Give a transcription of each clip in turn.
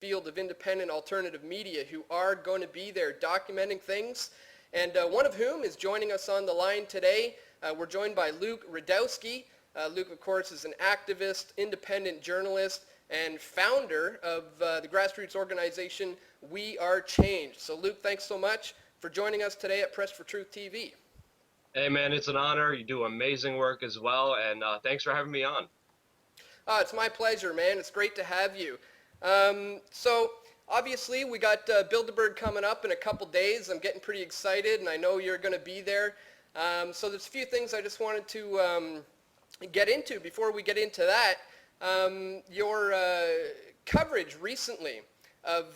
field of independent alternative media who are going to be there documenting things, and one of whom is joining us on the line today. We're joined by Luke Rudkowski. Luke, of course, is an activist, independent journalist, and founder of the grassroots organization We Are Change. So Luke, thanks so much for joining us today at Press for Truth TV. Hey man, it's an honor. You do amazing work as well, and thanks for having me on. It's my pleasure, man. It's great to have you. So obviously we got Bilderberg coming up in a couple days. I'm getting pretty excited, and I know you're going to be there. So there's a few things I just wanted to get into before we get into that. Your coverage recently of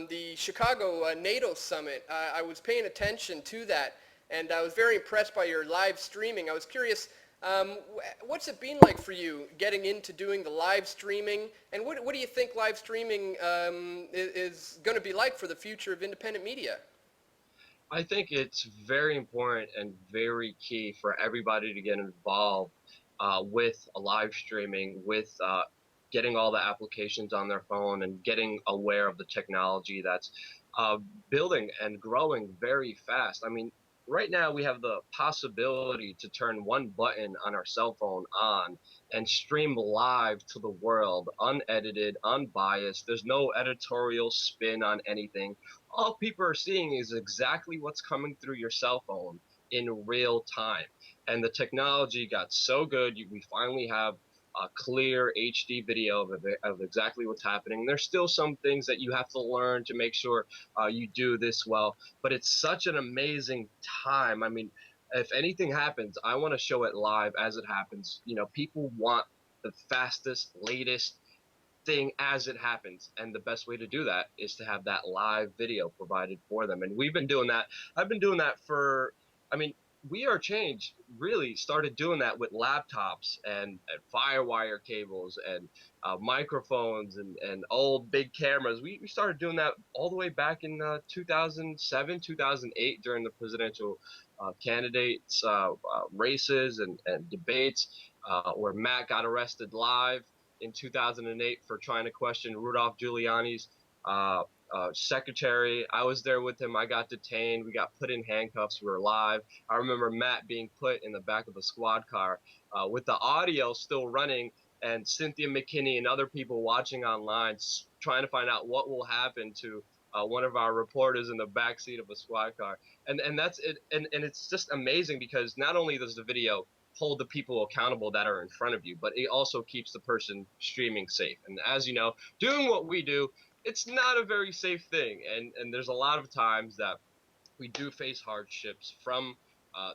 the Chicago NATO summit, I was paying attention to that, and I was very impressed by your live streaming. I was curious, what's it been like for you getting into doing the live streaming, and what do you think live streaming is going to be like for the future of independent media? I think it's very important and very key for everybody to get involved with a live streaming, with getting all the applications on their phone and getting aware of the technology that's uh, building and growing very fast. I mean, right now we have the possibility to turn one button on our cell phone on and stream live to the world, unedited, unbiased. There's no editorial spin on anything. All people are seeing is exactly what's coming through your cell phone in real time. And the technology got so good, we finally have a clear HD video of exactly what's happening. There's still some things that you have to learn to make sure you do this well, but it's such an amazing time. I mean, if anything happens, I want to show it live as it happens. You know, people want the fastest, latest thing as it happens, and the best way to do that is to have that live video provided for them. And we've been doing that. I've been doing that for, I mean, We Are Change really started doing that with laptops and firewire cables and microphones and old big cameras. We started doing that all the way back in 2007, 2008 during the presidential candidates races and debates where Matt got arrested live in 2008 for trying to question Rudolph Giuliani's uh, secretary. I was there with him. I got detained. We got put in handcuffs. We were live. I remember Matt being put in the back of a squad car with the audio still running, and Cynthia McKinney and other people watching online trying to find out what will happen to one of our reporters in the back seat of a squad car. And that's it. And it's just amazing because not only does the video hold the people accountable that are in front of you, but it also keeps the person streaming safe. And as you know, doing what we do, it's not a very safe thing. And there's a lot of times that we do face hardships from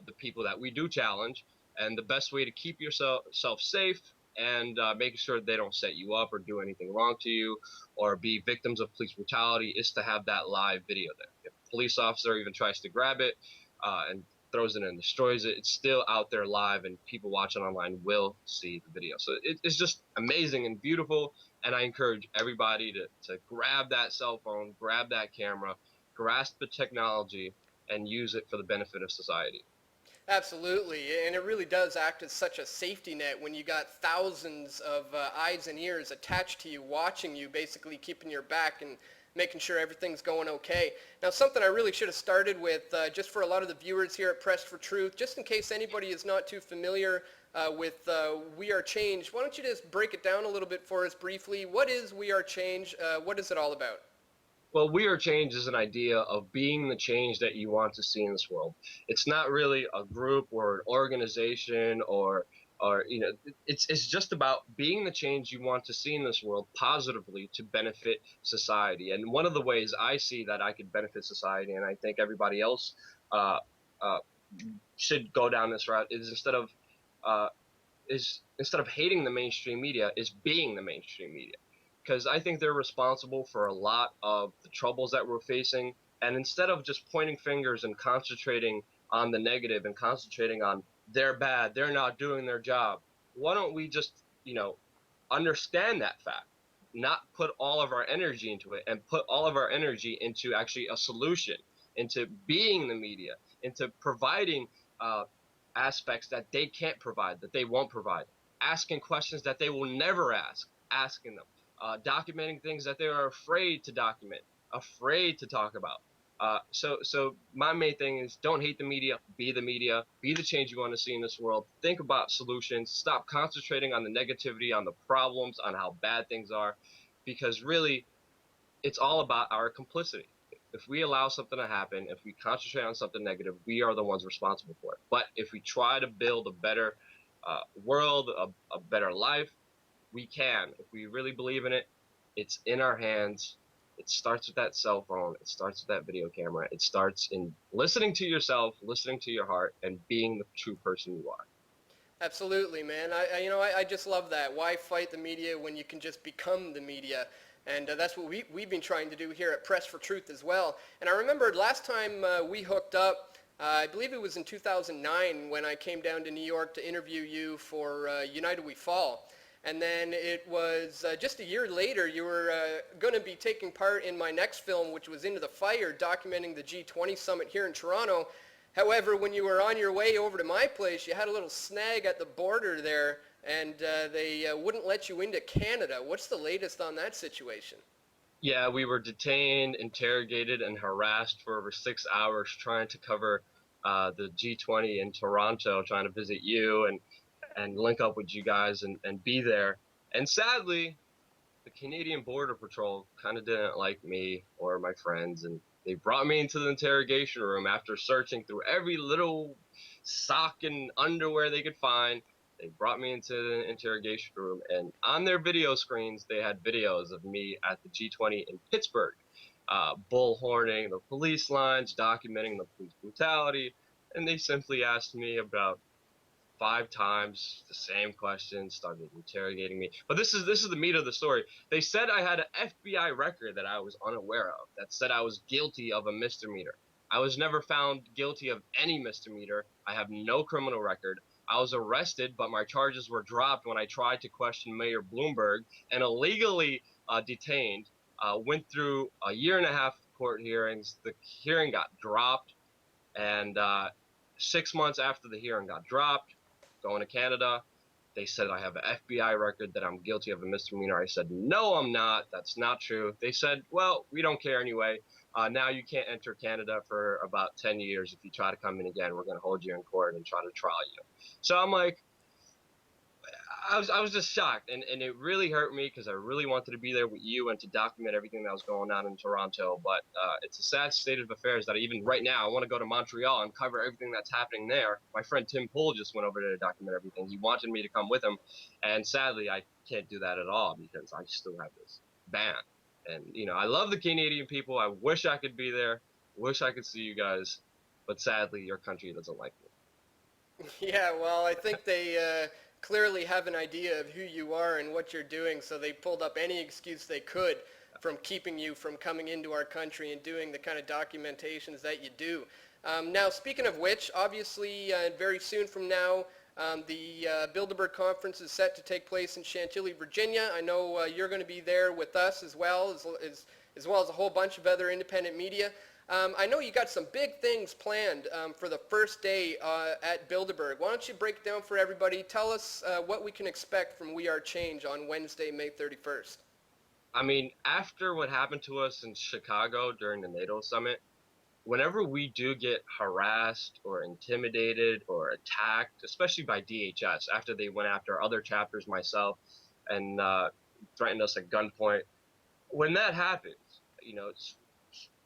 the people that we do challenge. And the best way to keep yourself safe and making sure they don't set you up or do anything wrong to you or be victims of police brutality is to have that live video there. If a police officer even tries to grab it and throws it and destroys it, it's still out there live, and people watching online will see the video. So it's just amazing and beautiful, and I encourage everybody to grab that cell phone, grab that camera, grasp the technology, and use it for the benefit of society. Absolutely, and it really does act as such a safety net when you got thousands of eyes and ears attached to you, watching you, basically keeping your back and making sure everything's going okay. Now, something I really should have started with, just for a lot of the viewers here at Press for Truth, just in case anybody is not too familiar with We Are Change, why don't you just break it down a little bit for us briefly? What is We Are Change? What is it all about? Well, We Are Change is an idea of being the change that you want to see in this world. It's not really a group or an organization or it's just about being the change you want to see in this world positively to benefit society. And one of the ways I see that I could benefit society, and I think everybody else uh, uh, should go down this route, uh, is instead of hating the mainstream media, is being the mainstream media, because I think they're responsible for a lot of the troubles that we're facing. And instead of just pointing fingers and concentrating on the negative and concentrating on they're bad, they're not doing their job, why don't we just, understand that fact, not put all of our energy into it, and put all of our energy into actually a solution, into being the media, into providing uh, aspects that they can't provide, that they won't provide, asking questions that they will never ask, asking them. documenting things that they are afraid to document, afraid to talk about. So my main thing is don't hate the media, be the change you want to see in this world. Think about solutions. Stop concentrating on the negativity, on the problems, on how bad things are, because really it's all about our complicity. If we allow something to happen, if we concentrate on something negative, we are the ones responsible for it. But if we try to build a better world, a better life, we can. If we really believe in it, it's in our hands. It starts with that cell phone. It starts with that video camera. It starts in listening to yourself, listening to your heart, and being the true person you are. Absolutely, man. I just love that. Why fight the media when you can just become the media? And that's what we've been trying to do here at Press for Truth as well. And I remember last time we hooked up, I believe it was in 2009 when I came down to New York to interview you for United We Fall. And then it was just a year later, you were going to be taking part in my next film, which was Into the Fire, documenting the G20 summit here in Toronto. However, when you were on your way over to my place, you had a little snag at the border there, and they wouldn't let you into Canada. What's the latest on that situation? Yeah, we were detained, interrogated, and harassed for over 6 hours trying to cover the G20 in Toronto, trying to visit you and link up with you guys and be there. And sadly, the Canadian Border Patrol kind of didn't like me or my friends, and they brought me into the interrogation room after searching through every little sock and underwear they could find. They brought me into the interrogation room, and on their video screens, they had videos of me at the G20 in Pittsburgh, bullhorning the police lines, documenting the police brutality, and they simply asked me about 5 times the same question, started interrogating me. But this is the meat of the story. They said I had an FBI record that I was unaware of, that said I was guilty of a misdemeanor. I was never found guilty of any misdemeanor. I have no criminal record. I was arrested, but my charges were dropped when I tried to question Mayor Bloomberg and illegally detained. Went through a year and a half of court hearings. The hearing got dropped, and 6 months after the hearing got dropped, going to Canada, they said I have an FBI record, that I'm guilty of a misdemeanor. I said, no, I'm not. That's not true. They said, well, we don't care anyway. Now you can't enter Canada for about 10 years. If you try to come in again, we're going to hold you in court and try to trial you. So I'm like, I was just shocked, and it really hurt me because I really wanted to be there with you and to document everything that was going on in Toronto. But it's a sad state of affairs that even right now I want to go to Montreal and cover everything that's happening there. My friend Tim Pool just went over there to document everything. He wanted me to come with him, and sadly I can't do that at all because I still have this ban. And I love the Canadian people. I wish I could be there. Wish I could see you guys, but sadly your country doesn't like me. Yeah, well, I think they clearly have an idea of who you are and what you're doing, so they pulled up any excuse they could from keeping you from coming into our country and doing the kind of documentations that you do. Now, speaking of which, obviously, very soon from now, the Bilderberg conference is set to take place in Chantilly, Virginia. I know you're going to be there with us as well as a whole bunch of other independent media. I know you got some big things planned for the first day at Bilderberg. Why don't you break it down for everybody? Tell us what we can expect from We Are Change on Wednesday, May 31st. I mean, after what happened to us in Chicago during the NATO summit, whenever we do get harassed or intimidated or attacked, especially by DHS, after they went after other chapters, myself, and threatened us at gunpoint, when that happens,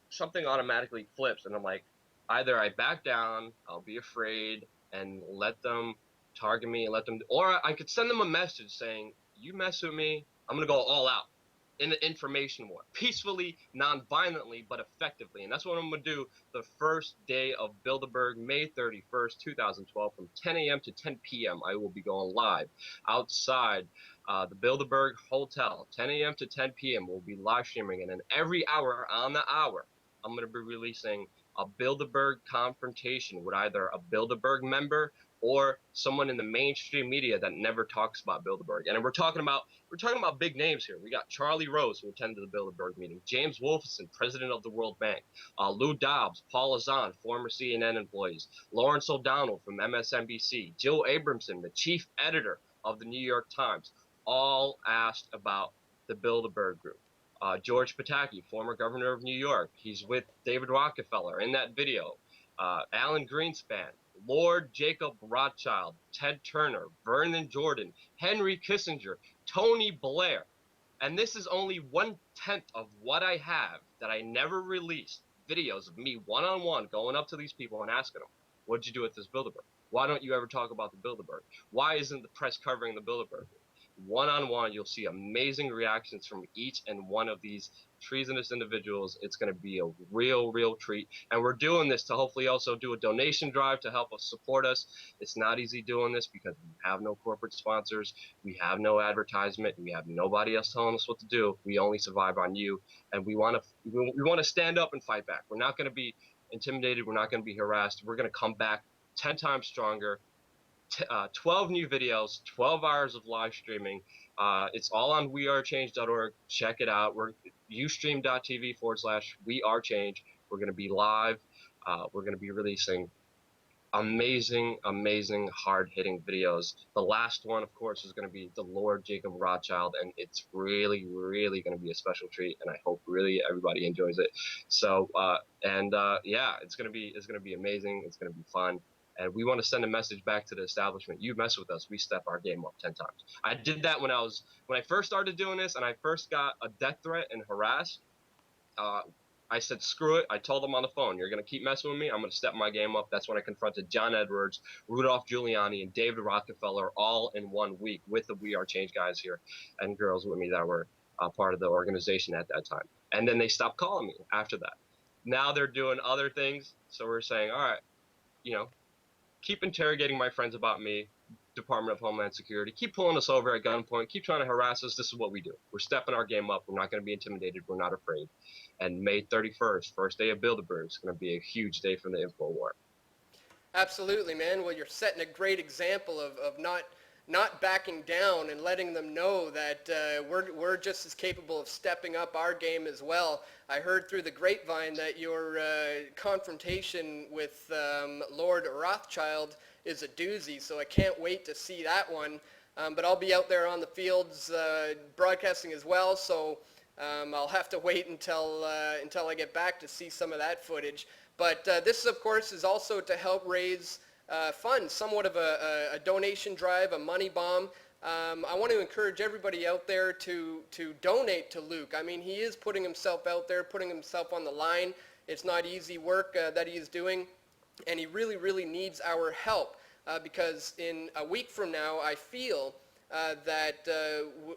something automatically flips, and I'm like, either I back down, I'll be afraid, and let them target me, and or I could send them a message saying, you mess with me, I'm gonna go all out in the information war, peacefully, non-violently, but effectively. And that's what I'm going to do the first day of Bilderberg, May 31st, 2012, from 10 a.m. to 10 p.m. I will be going live outside the Bilderberg Hotel, 10 a.m. to 10 p.m. We'll be live streaming, and then every hour on the hour, I'm going to be releasing a Bilderberg confrontation with either a Bilderberg member or someone in the mainstream media that never talks about Bilderberg. And we're talking about big names here. We got Charlie Rose, who attended the Bilderberg meeting, James Wolfson, president of the World Bank, Lou Dobbs, Paul Azan, former CNN employees, Lawrence O'Donnell from MSNBC, Jill Abramson, the chief editor of the New York Times, all asked about the Bilderberg Group. George Pataki, former governor of New York, he's with David Rockefeller in that video. Alan Greenspan, Lord Jacob Rothschild, Ted Turner, Vernon Jordan, Henry Kissinger, Tony Blair. And this is only 1/10 of what I have that I never released. Videos of me one-on-one going up to these people and asking them, what'd you do with this Bilderberg? Why don't you ever talk about the Bilderberg? Why isn't the press covering the Bilderberg? One-on-one, you'll see amazing reactions from each and one of these treasonous individuals. It's going to be a real treat. And we're doing this to hopefully also do a donation drive to help us support us. It's not easy doing this because we have no corporate sponsors. We have no advertisement. We have nobody else telling us what to do. We only survive on you. And we want to stand up and fight back. We're not going to be intimidated. We're not going to be harassed. We're going to come back 10 times stronger. 12 new videos, 12 hours of live streaming. It's all on wearechange.org. Check it out. We're ustream.tv/wearechange. We're going to be live. We're going to be releasing amazing, hard-hitting videos. The last one, of course, is going to be the Lord Jacob Rothschild, and it's really going to be a special treat, and I hope really everybody enjoys it. So, yeah, it's going to be amazing. It's going to be fun. And we want to send a message back to the establishment. You mess with us, we step our game up 10 times. I did that when I first started doing this, and I first got a death threat and harassed. I said, screw it. I told them on the phone, you're going to keep messing with me, I'm going to step my game up. That's when I confronted John Edwards, Rudolph Giuliani, and David Rockefeller all in 1 week with the We Are Change guys here and girls with me that were part of the organization at that time. And then they stopped calling me after that. Now they're doing other things. So we're saying, all right, keep interrogating my friends about me, Department of Homeland Security. Keep pulling us over at gunpoint. Keep trying to harass us. This is what we do. We're stepping our game up. We're not going to be intimidated. We're not afraid. And May 31st, first day of Bilderberg, is going to be a huge day for the info war. Absolutely, man. Well, you're setting a great example of not backing down and letting them know that we're just as capable of stepping up our game as well. I heard through the grapevine that your confrontation with Lord Rothschild is a doozy, so I can't wait to see that one. But I'll be out there on the fields broadcasting as well, so I'll have to wait until I get back to see some of that footage. But this, of course, is also to help raise funds, somewhat of a donation drive, a money bomb. I want to encourage everybody out there to donate to Luke. I mean, he is putting himself out there, putting himself on the line. It's not easy work that he is doing, and he really needs our help because in a week from now, I feel that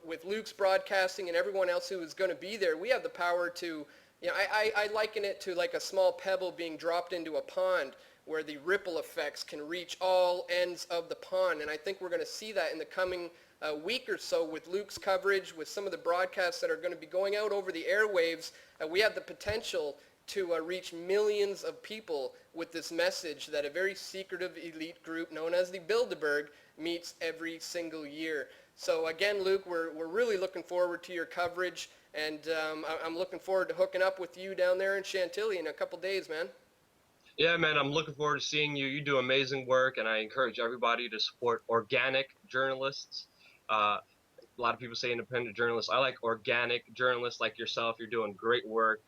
with Luke's broadcasting and everyone else who is going to be there, we have the power to, I liken it to like a small pebble being dropped into a pond where the ripple effects can reach all ends of the pond. And I think we're going to see that in the coming week or so with Luke's coverage, with some of the broadcasts that are going to be going out over the airwaves. We have the potential to reach millions of people with this message that a very secretive elite group known as the Bilderberg meets every single year. So again, Luke, we're really looking forward to your coverage, and I'm looking forward to hooking up with you down there in Chantilly in a couple days, man. Yeah, man, I'm looking forward to seeing you. You do amazing work, and I encourage everybody to support organic journalists. A lot of people say independent journalists. I like organic journalists like yourself. You're doing great work.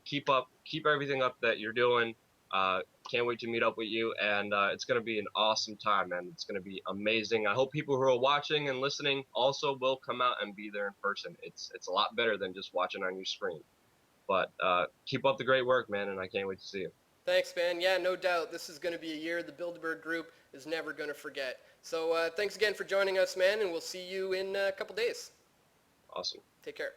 Keep everything up that you're doing. Can't wait to meet up with you, and it's going to be an awesome time, man. It's going to be amazing. I hope people who are watching and listening also will come out and be there in person. It's a lot better than just watching on your screen. But keep up the great work, man, and I can't wait to see you. Thanks, man. Yeah, no doubt. This is going to be a year the Bilderberg Group is never going to forget. So thanks again for joining us, man, and we'll see you in a couple days. Awesome. Take care.